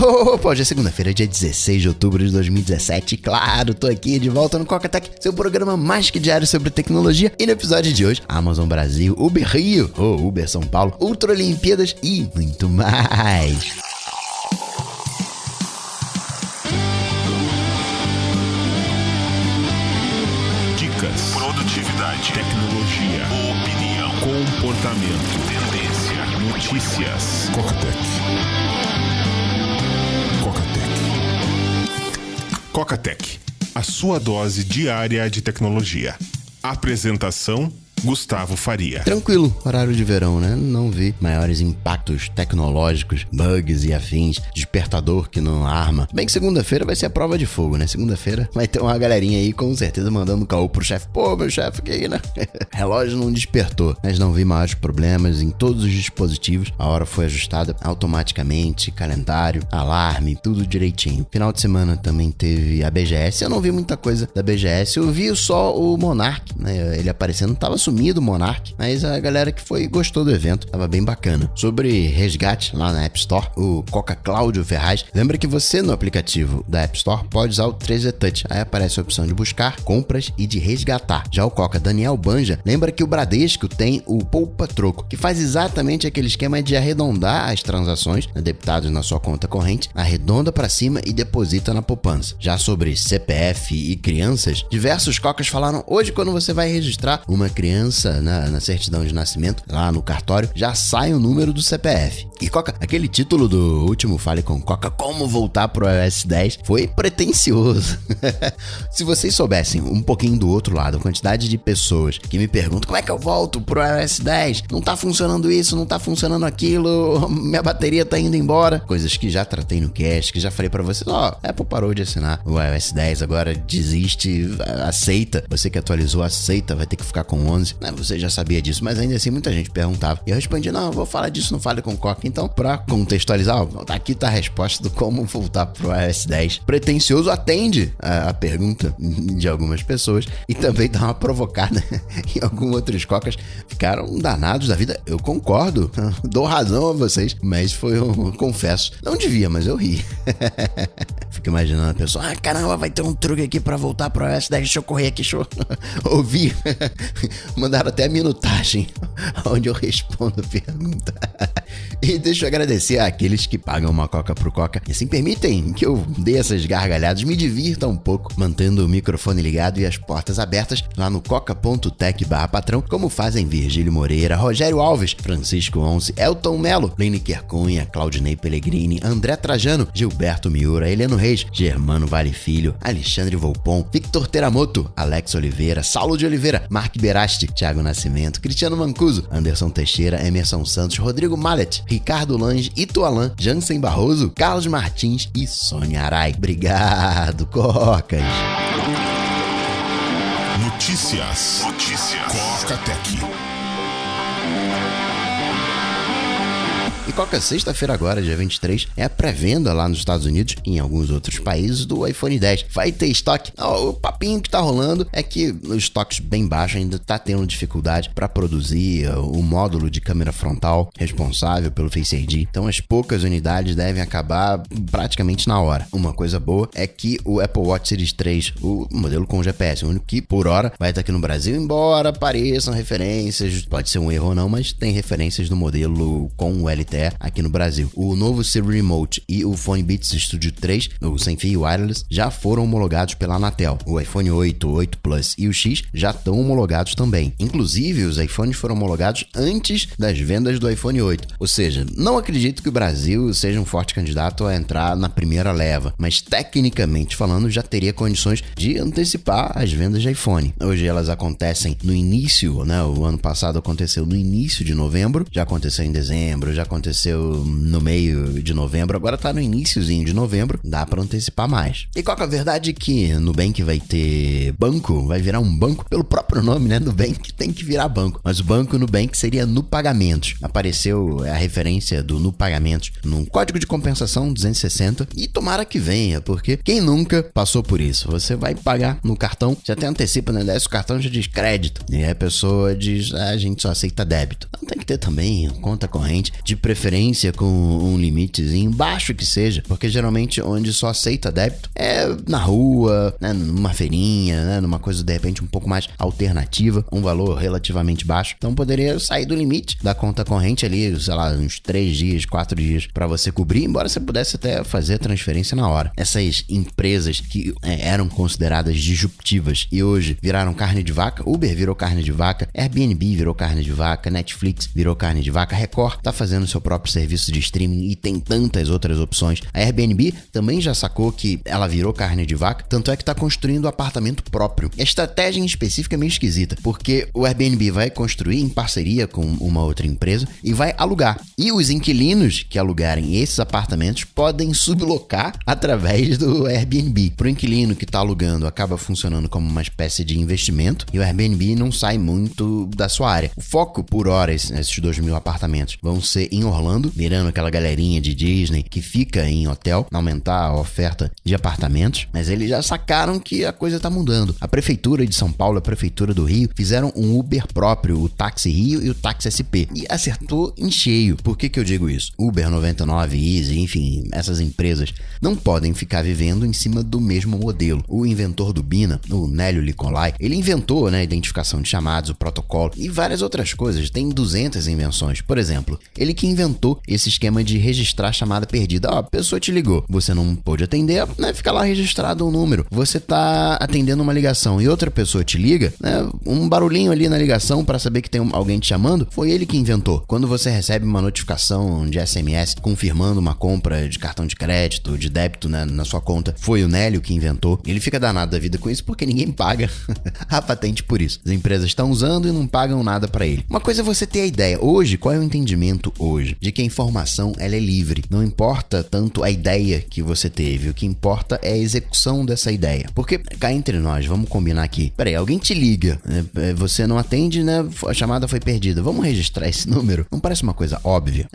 Opa, hoje é segunda-feira, dia 16 de outubro de 2017. Claro, tô aqui de volta no Coca-Tech, seu programa mais que diário sobre tecnologia. E no episódio de hoje, Amazon Brasil, Uber Rio, Uber São Paulo, Ultra Olimpíadas e muito mais. Dicas, produtividade, tecnologia, opinião, comportamento, tendência, notícias. Coca-Tech. Coca-Tech, a sua dose diária de tecnologia. Apresentação: Gustavo Faria. Tranquilo, horário de verão, né? Não vi maiores impactos tecnológicos, bugs e afins, despertador que não arma. Bem que segunda-feira vai ser a prova de fogo, né? Segunda-feira vai ter uma galerinha aí com certeza mandando caô pro chefe. Pô, meu chefe, que aí, né? Relógio não despertou, mas não vi maiores problemas em todos os dispositivos. A hora foi ajustada automaticamente, calendário, alarme, tudo direitinho. Final de semana também teve a BGS. Eu não vi muita coisa da BGS, eu vi só o Monark, né? Ele aparecendo, tava sumido o Monark, mas a galera que foi gostou do evento, tava bem bacana. Sobre resgate lá na App Store, o Coca Cláudio Ferraz lembra que você no aplicativo da App Store pode usar o 3D Touch, aí aparece a opção de buscar, compras e de resgatar. Já o Coca Daniel Banja lembra que o Bradesco tem o Poupa Troco, que faz exatamente aquele esquema de arredondar as transações debitadas na sua conta corrente, arredonda para cima e deposita na poupança. Já sobre CPF e crianças, diversos Cocas falaram hoje quando você vai registrar uma criança na certidão de nascimento, lá no cartório, já sai o número do CPF. E Coca, aquele título do último Fale com Coca, como voltar pro iOS 10, foi pretensioso. Se vocês soubessem um pouquinho do outro lado, a quantidade de pessoas que me perguntam como é que eu volto pro iOS 10, não tá funcionando isso, não tá funcionando aquilo, minha bateria tá indo embora, coisas que já tratei no cast, que já falei pra vocês, Apple parou de assinar o iOS 10, agora desiste, aceita, você que atualizou, aceita, vai ter que ficar com 11. Você já sabia disso, mas ainda assim muita gente perguntava. E eu respondi, não, eu vou falar disso no Fale com Coca. Então, pra contextualizar, aqui tá a resposta do como voltar pro iOS 10. Pretencioso atende a pergunta de algumas pessoas e também dá uma provocada em alguns outros Cocas. Ficaram danados da vida. Eu concordo, dou razão a vocês, mas confesso, não devia, mas eu ri. Fico imaginando a pessoa, caramba, vai ter um truque aqui pra voltar pro iOS 10, deixa eu correr aqui, deixa eu ouvir. Mandaram até a minutagem onde eu respondo a pergunta. E deixa eu agradecer àqueles que pagam uma Coca pro Coca e assim permitem que eu dê essas gargalhadas, me divirta um pouco, mantendo o microfone ligado e as portas abertas lá no coca.tech/patrão, como fazem Virgílio Moreira, Rogério Alves, Francisco Once, Elton Melo, Lineker Cunha, Claudinei Pellegrini, André Trajano, Gilberto Miura, Heleno Reis, Germano Vale Filho, Alexandre Volpon, Victor Teramoto, Alex Oliveira, Saulo de Oliveira, Mark Beraste, Thiago Nascimento, Cristiano Mancuso, Anderson Teixeira, Emerson Santos, Rodrigo Mallet, Ricardo Lange, Ito Alan, Jansen Barroso, Carlos Martins e Sônia Arai. Obrigado, Cocas! Notícias. Coca-Tech. E Coca, sexta-feira agora, dia 23, é a pré-venda lá nos Estados Unidos e em alguns outros países do iPhone 10. Vai ter estoque? O papinho que tá rolando é que os estoques bem baixos ainda tá tendo dificuldade para produzir o módulo de câmera frontal responsável pelo Face ID. Então as poucas unidades devem acabar praticamente na hora. Uma coisa boa é que o Apple Watch Series 3, o modelo com GPS, o único que por hora vai estar aqui no Brasil, embora apareçam referências, pode ser um erro ou não, mas tem referências do modelo com o LTE aqui no Brasil. O novo Siri Remote e o Fone Beats Studio 3, o sem fio wireless, já foram homologados pela Anatel. O iPhone 8, 8 Plus e o X já estão homologados também. Inclusive, os iPhones foram homologados antes das vendas do iPhone 8. Ou seja, não acredito que o Brasil seja um forte candidato a entrar na primeira leva, mas tecnicamente falando, já teria condições de antecipar as vendas de iPhone. Hoje elas acontecem no início, né? O ano passado aconteceu no início de novembro, já aconteceu em dezembro, já aconteceu no meio de novembro, agora tá no iniciozinho de novembro, dá pra antecipar mais. E qual que é a verdade? Que Nubank vai ter banco, vai virar um banco pelo próprio nome, né? Nubank tem que virar banco, mas o banco Nubank seria Nupagamentos. Apareceu a referência do Nupagamentos num código de compensação 260 e tomara que venha, porque quem nunca passou por isso? Você vai pagar no cartão, já até antecipa, né? Desce o cartão, já diz crédito, e aí a pessoa diz, a gente só aceita débito. Então tem que ter também conta corrente, de preferência com um limitezinho baixo que seja, porque geralmente onde só aceita débito é na rua, né, numa feirinha, né, numa coisa de repente um pouco mais alternativa, um valor relativamente baixo. Então poderia sair do limite da conta corrente ali, sei lá, uns 3 dias, 4 dias para você cobrir, embora você pudesse até fazer a transferência na hora. Essas empresas que eram consideradas disruptivas e hoje viraram carne de vaca, Uber virou carne de vaca, Airbnb virou carne de vaca, Netflix virou carne de vaca, Record tá fazendo seu próprio serviço de streaming e tem tantas outras opções. A Airbnb também já sacou que ela virou carne de vaca, tanto é que tá construindo um apartamento próprio. A estratégia em específico é meio esquisita, porque o Airbnb vai construir em parceria com uma outra empresa e vai alugar. E os inquilinos que alugarem esses apartamentos podem sublocar através do Airbnb. Pro inquilino que tá alugando, acaba funcionando como uma espécie de investimento e o Airbnb não sai muito da sua área. O foco por hora, esses 2.000 apartamentos, vão ser em Orlando, mirando aquela galerinha de Disney que fica em hotel, aumentar a oferta de apartamentos, mas eles já sacaram que a coisa tá mudando. A Prefeitura de São Paulo, a Prefeitura do Rio, fizeram um Uber próprio, o Táxi Rio e o Táxi SP, e acertou em cheio. Por que eu digo isso? Uber 99, Easy, enfim, essas empresas não podem ficar vivendo em cima do mesmo modelo. O inventor do Bina, o Nélio Licolai, ele inventou, né, a identificação de chamados, o protocolo e várias outras coisas. Tem 200 invenções. Por exemplo, ele que inventou esse esquema de registrar chamada perdida. A pessoa te ligou, você não pôde atender, né, fica lá registrado um número. Você tá atendendo uma ligação e outra pessoa te liga, né, um barulhinho ali na ligação para saber que tem alguém te chamando, foi ele que inventou. Quando você recebe uma notificação de SMS confirmando uma compra de cartão de crédito, de débito, né, na sua conta, foi o Nélio que inventou. Ele fica danado da vida com isso porque ninguém paga a patente por isso. As empresas estão usando e não pagam nada para ele. Uma coisa é você ter a ideia. Hoje, qual é o entendimento hoje? De que a informação ela é livre. Não importa tanto a ideia que você teve, o que importa é a execução dessa ideia. Porque, cá entre nós, vamos combinar aqui. Peraí, alguém te liga, né? Você não atende, né? A chamada foi perdida. Vamos registrar esse número? Não parece uma coisa óbvia?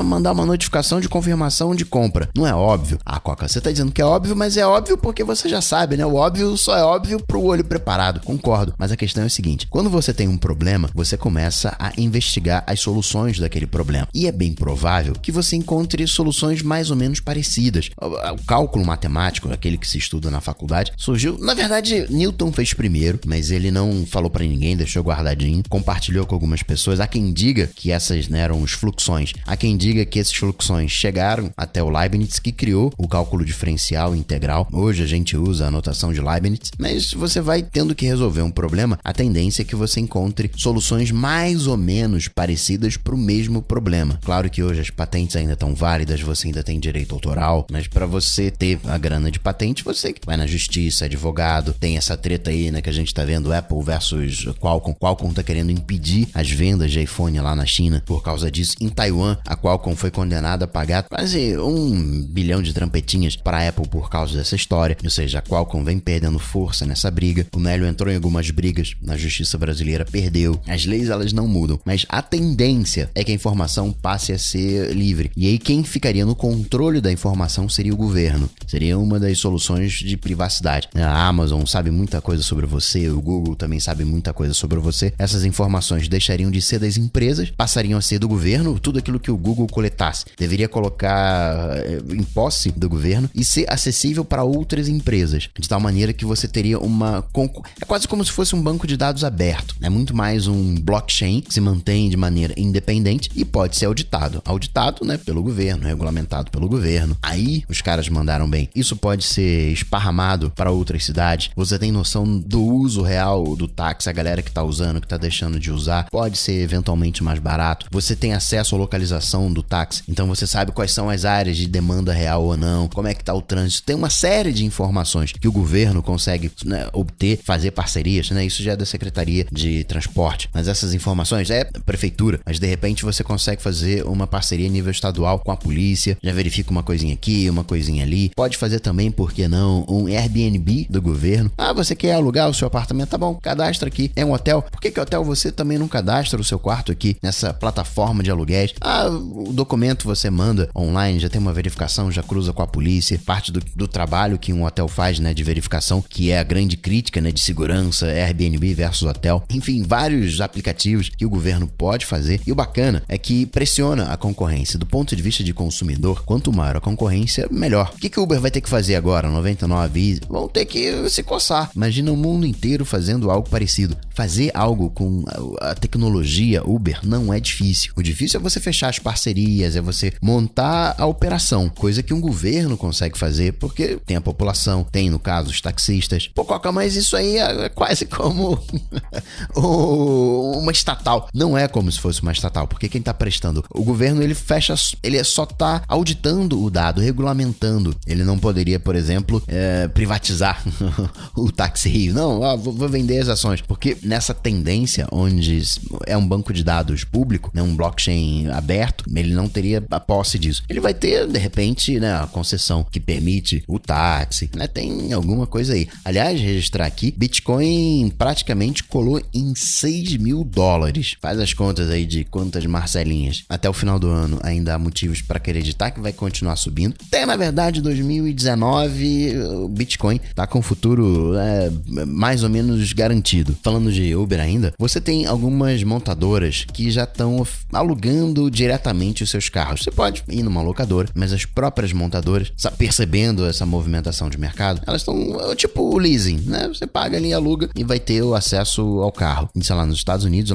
Mandar uma notificação de confirmação de compra. Não é óbvio? Coca, você tá dizendo que é óbvio, mas é óbvio porque você já sabe, né? O óbvio só é óbvio pro olho preparado. Concordo. Mas a questão é o seguinte. Quando você tem um problema, você começa a investigar as soluções daquele problema. E é bem provável que você encontre soluções mais ou menos parecidas. O cálculo matemático, aquele que se estuda na faculdade, surgiu... Na verdade, Newton fez primeiro, mas ele não falou pra ninguém, deixou guardadinho, compartilhou com algumas pessoas. Há quem diga que essas, né, eram os fluxões. Há quem diga que esses fluxões chegaram até o Leibniz, que criou o cálculo diferencial integral. Hoje a gente usa a notação de Leibniz, mas você vai tendo que resolver um problema, a tendência é que você encontre soluções mais ou menos parecidas para o mesmo problema. Claro que hoje as patentes ainda estão válidas, você ainda tem direito autoral, mas para você ter a grana de patente, você vai na justiça, advogado, tem essa treta aí, né, que a gente tá vendo, Apple versus Qualcomm. Qualcomm tá querendo impedir as vendas de iPhone lá na China por causa disso. Em Taiwan, a Qualcomm foi condenada a pagar quase 1 bilhão de trampetinhas para a Apple por causa dessa história, ou seja, a Qualcomm vem perdendo força nessa briga. O Nélio entrou em algumas brigas na justiça brasileira, perdeu. As leis, elas não mudam, mas a tendência é que a informação passe a ser livre. E aí quem ficaria no controle da informação seria o governo. Seria uma das soluções de privacidade. A Amazon sabe muita coisa sobre você, o Google também sabe muita coisa sobre você. Essas informações deixariam de ser das empresas, passariam a ser do governo. Tudo aquilo que o Google coletasse deveria colocar em posse do governo e ser acessível para outras empresas, de tal maneira que você teria é quase como se fosse um banco de dados aberto. É muito mais um blockchain que se mantém de maneira independente e pode ser auditado, né, pelo governo, regulamentado pelo governo. Aí os caras mandaram bem. Isso pode ser esparramado para outras cidades. Você tem noção do uso real do táxi, a galera que tá usando, que tá deixando de usar, pode ser eventualmente mais barato. Você tem acesso à localização do táxi, então você sabe quais são as áreas de demanda real ou não, como é que tá o trânsito. Tem uma série de informações que o governo consegue, né, obter, fazer parcerias, né? Isso já é da Secretaria de Transporte, mas essas informações é prefeitura, mas de repente você consegue fazer uma parceria a nível estadual com a polícia, já verifica uma coisinha aqui, uma coisinha ali. Pode fazer também, por que não, um Airbnb do governo. Você quer alugar o seu apartamento? Tá bom, cadastra aqui. É um hotel? Por que hotel você também não cadastra o seu quarto aqui nessa plataforma de aluguéis? O documento você manda online, já tem uma verificação, já cruza com a polícia. Parte do trabalho que um hotel faz, né, de verificação, que é a grande crítica, né, de segurança, Airbnb versus hotel. Enfim, vários aplicativos que o governo pode fazer. E o bacana é que pressiona funciona a concorrência? Do ponto de vista de consumidor, quanto maior a concorrência, melhor. O que o Uber vai ter que fazer agora? 99 Easy? Vão ter que se coçar. Imagina o mundo inteiro fazendo algo parecido. Fazer algo com a tecnologia Uber não é difícil. O difícil é você fechar as parcerias, é você montar a operação, coisa que um governo consegue fazer, porque tem a população, tem, no caso, os taxistas. Pô, Coca, mas isso aí é quase como uma estatal. Não é como se fosse uma estatal, porque quem tá prestando? O governo, ele só tá auditando o dado, regulamentando. Ele não poderia, por exemplo, privatizar o Táxi Rio. Não, vou vender as ações, porque nessa tendência onde é um banco de dados público, né, um blockchain aberto, ele não teria a posse disso. Ele vai ter, de repente, né, a concessão que permite o táxi, né, tem alguma coisa aí. Aliás, registrar aqui, Bitcoin praticamente colou em $6.000. Faz as contas aí de quantas Marcelinhas. Até o final do ano ainda há motivos para acreditar que vai continuar subindo. Até, na verdade, 2019, o Bitcoin tá com o futuro mais ou menos garantido. Falando de Uber ainda, você tem algumas montadoras que já estão alugando diretamente os seus carros. Você pode ir numa locadora, mas as próprias montadoras, percebendo essa movimentação de mercado, elas estão tipo leasing, né? Você paga ali, aluga e vai ter o acesso ao carro. E, sei lá, nos Estados Unidos,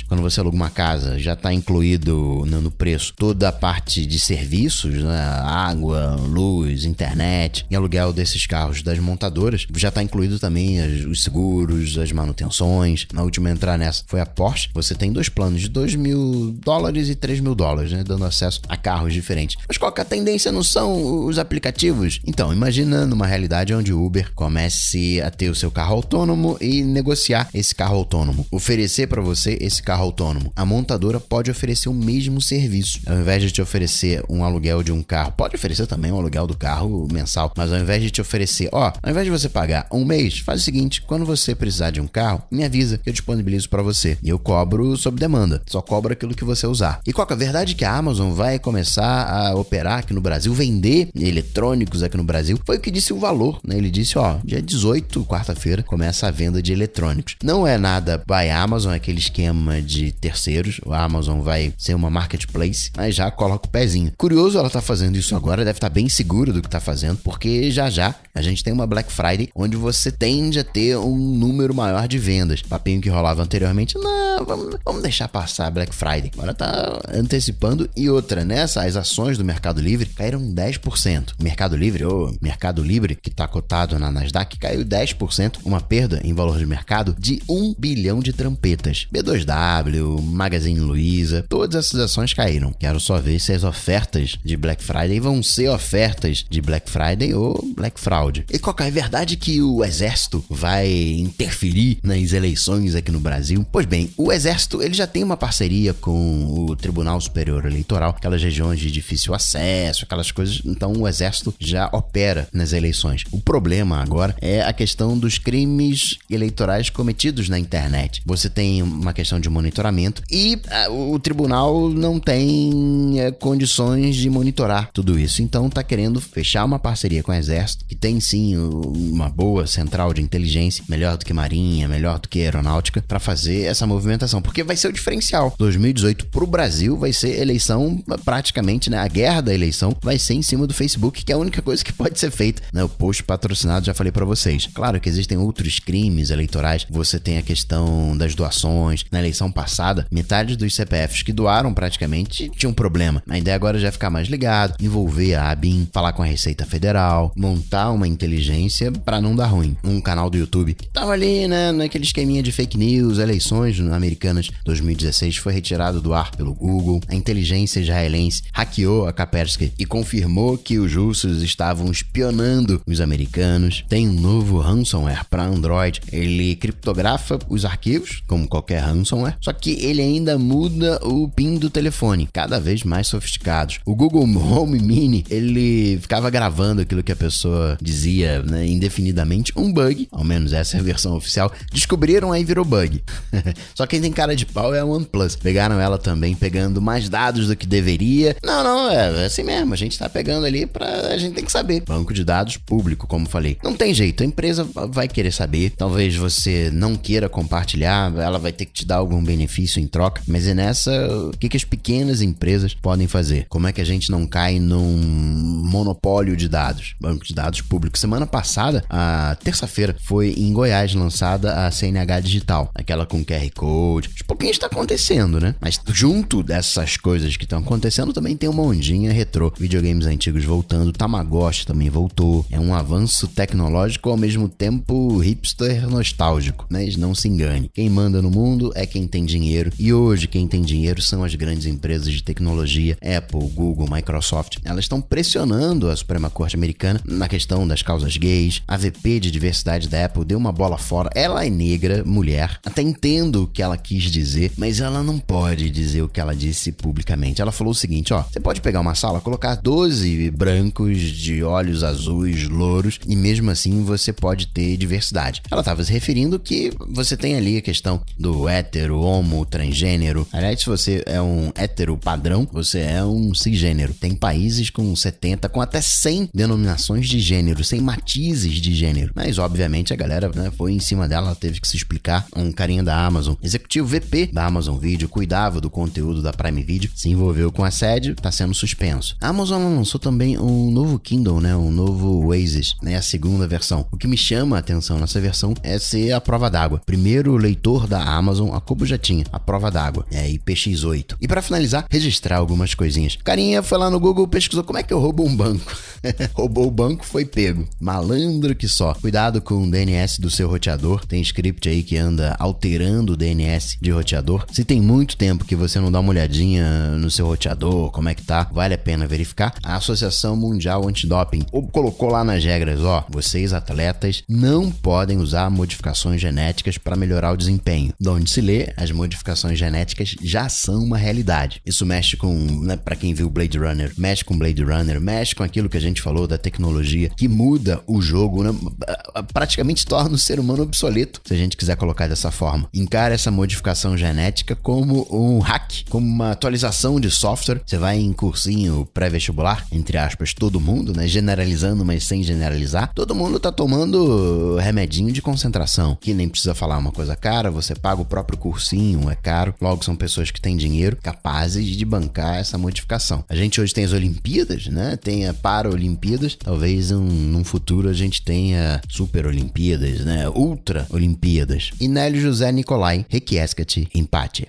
quando você aluga uma casa, já está incluído no preço toda a parte de serviços, né? Água, luz, internet e aluguel desses carros das montadoras. Já está incluído também os seguros, as manutenções. Na última a entrar nessa foi a Porsche. Você tem 2 planos de $2.000 e $3.000, né? Dando acesso a carros diferentes. Mas qual que é a tendência? Não são os aplicativos? Então, imagina numa realidade onde o Uber comece a ter o seu carro autônomo e negociar esse carro autônomo. Oferecer para você esse carro autônomo. A montadora pode oferecer o mesmo serviço. Ao invés de te oferecer um aluguel de um carro, pode oferecer também um aluguel do carro mensal, mas ao invés de te oferecer, ao invés de você pagar um mês, faz o seguinte, quando você precisar de um carro, me avisa que eu disponibilizo para você. E eu cobro sob demanda. Só cobro aquilo que você usar. E qual que é a verdade? Que a Amazon vai começar a operar aqui no Brasil, vender eletrônicos aqui no Brasil. Foi o que disse o Valor, né? Ele disse, dia 18, quarta-feira, começa a venda de eletrônicos. Não é nada by Amazon, é aquele esquema de terceiros. A Amazon vai ser uma marketplace, mas já coloca o pezinho. Curioso ela tá fazendo isso agora, deve estar bem seguro do que tá fazendo, porque já a gente tem uma Black Friday onde você tende a ter um número maior de vendas. Papinho que rolava anteriormente, não, vamos deixar passar a Black Friday. Agora tá antecipando. E outra, nessa, as ações do Mercado Livre caíram 10%. O Mercado Livre, que tá cotado na Nasdaq, caiu 10%, uma perda em valor de mercado de 1 bilhão de trampetas. B2W, Magazine Luiza, todas essas ações caíram. Quero só ver se as ofertas de Black Friday vão ser ofertas de Black Friday ou Black Fraud. E Coca, é verdade que o Exército vai interferir nas eleições aqui no Brasil? Pois bem, o Exército ele já tem uma parceria com o Tribunal Superior Eleitoral, aquelas regiões de difícil acesso, aquelas coisas. Então o Exército já opera nas eleições. O problema agora é a questão dos crimes eleitorais cometidos na internet. Você tem uma questão de monitoramento e o tribunal não tem condições de monitorar tudo isso. Então tá querendo fechar uma parceria com o Exército, que tem sim uma boa central de inteligência, melhor do que Marinha, melhor do que Aeronáutica, para fazer essa movimentação, porque vai ser o diferencial. 2018 pro Brasil vai ser eleição praticamente, né? A guerra da eleição vai ser em cima do Facebook, que é a única coisa que pode ser feita, né? O post patrocinado, já falei para vocês. Claro que existem outros crimes eleitorais. Você tem a questão das doações. Na eleição passada, metade dos CPFs que doaram praticamente tinha um problema. A ideia agora já é ficar mais ligado, envolver a ABIN, falar com a Receita Federal, montar uma inteligência para não dar ruim. Um canal do YouTube que tava ali, né, naquele esqueminha de fake news, eleições americanas 2016 foi retirado do ar pelo Google. A inteligência israelense hackeou a Kaspersky e confirmou que os russos estavam espionando os americanos. Tem um novo ransomware para Android. Ele criptografa os arquivos, como qualquer ransomware, só que ele ainda muda o PIN do telefone, cada vez mais sofisticados. O Google Home Mini, ele ficava gravando aquilo que a pessoa dizia, né, indefinidamente. Um bug, ao menos essa é a versão oficial, descobriram, aí virou bug. Só quem tem cara de pau é a OnePlus. Pegaram ela também, pegando mais dados do que deveria. Não, é assim mesmo, a gente tá pegando ali a gente tem que saber. Banco de dados público, como falei. Não tem jeito, a empresa vai querer saber. Talvez você não queira compartilhar, ela vai ter que te dar algum benefício em troca, mas é nessa, o que que as pequenas empresas podem fazer? Como é que a gente não cai num monopólio de dados? Banco de dados público. Semana passada, a terça-feira, foi em Goiás lançada a CNH Digital, aquela com QR Code. Aos pouquinhos está acontecendo, né? Mas junto dessas coisas que estão acontecendo, também tem uma ondinha retrô. Videogames antigos voltando, Tamagotchi também voltou. É um avanço tecnológico ao mesmo tempo hipster nostálgico, mas não se engane. Quem manda no mundo é quem tem dinheiro, e hoje quem tem dinheiro são as grandes empresas de tecnologia, Apple, Google, Microsoft. Elas estão pressionando a Suprema Corte americana na questão das causas gays. A VP de diversidade da Apple deu uma bola fora. Ela é negra, mulher. Até entendo o que ela quis dizer, mas ela não pode dizer o que ela disse publicamente. Ela falou o seguinte, você pode pegar uma sala, colocar 12 brancos de olhos azuis, louros, e mesmo assim você pode ter diversidade. Ela estava se referindo que você tem ali a questão do hétero, homo, transgênero. Aliás, se você é um hétero padrão, você é um cisgênero. Tem países com 70, com até 100 denominações de gênero, 100 matizes de gênero. Mas, obviamente, a galera, foi em cima dela, ela teve que se explicar. Um carinha da Amazon, executivo VP da Amazon Video, cuidava do conteúdo da Prime Video, se envolveu com assédio, está sendo suspenso. A Amazon lançou também um novo Kindle, um novo Oasis, a segunda versão. O que me chama a atenção nessa versão é ser a prova d'água. Primeiro leitor da Amazon, a Kobo já tinha a prova d'água, IPX8. E para finalizar, registrar algumas coisinhas. O carinha foi lá no Google, pesquisou como é que eu roubo um banco. Roubou o banco, foi pego. Malandro que só. Cuidado com o DNS do seu roteador. Tem script aí que anda alterando o DNS de roteador. Se tem muito tempo que você não dá uma olhadinha no seu roteador, como é que tá, vale a pena verificar. A Associação Mundial Antidoping colocou lá nas regras, vocês atletas não podem usar modificações genéticas para melhorar o desempenho. De onde se lê, as modificações genéticas já são uma realidade. Isso mexe com, para quem viu Blade Runner, mexe com aquilo que a gente falou da tecnologia que muda o jogo, praticamente torna o ser humano obsoleto, se a gente quiser colocar dessa forma. Encara essa modificação genética como um hack, como uma atualização de software. Você vai em cursinho pré-vestibular, entre aspas, todo mundo, generalizando, mas sem generalizar, todo mundo tá tomando remedinho de concentração, que nem precisa falar uma coisa cara, você paga o próprio cursinho, é caro, logo são pessoas que têm dinheiro, capazes de bancar essa modificação. A gente hoje tem as Olimpíadas, tem a Paralimpíadas, talvez num futuro a gente tenha Super Olimpíadas, Ultra Olimpíadas. E Nélio José Nicolai, Requiescat, empate.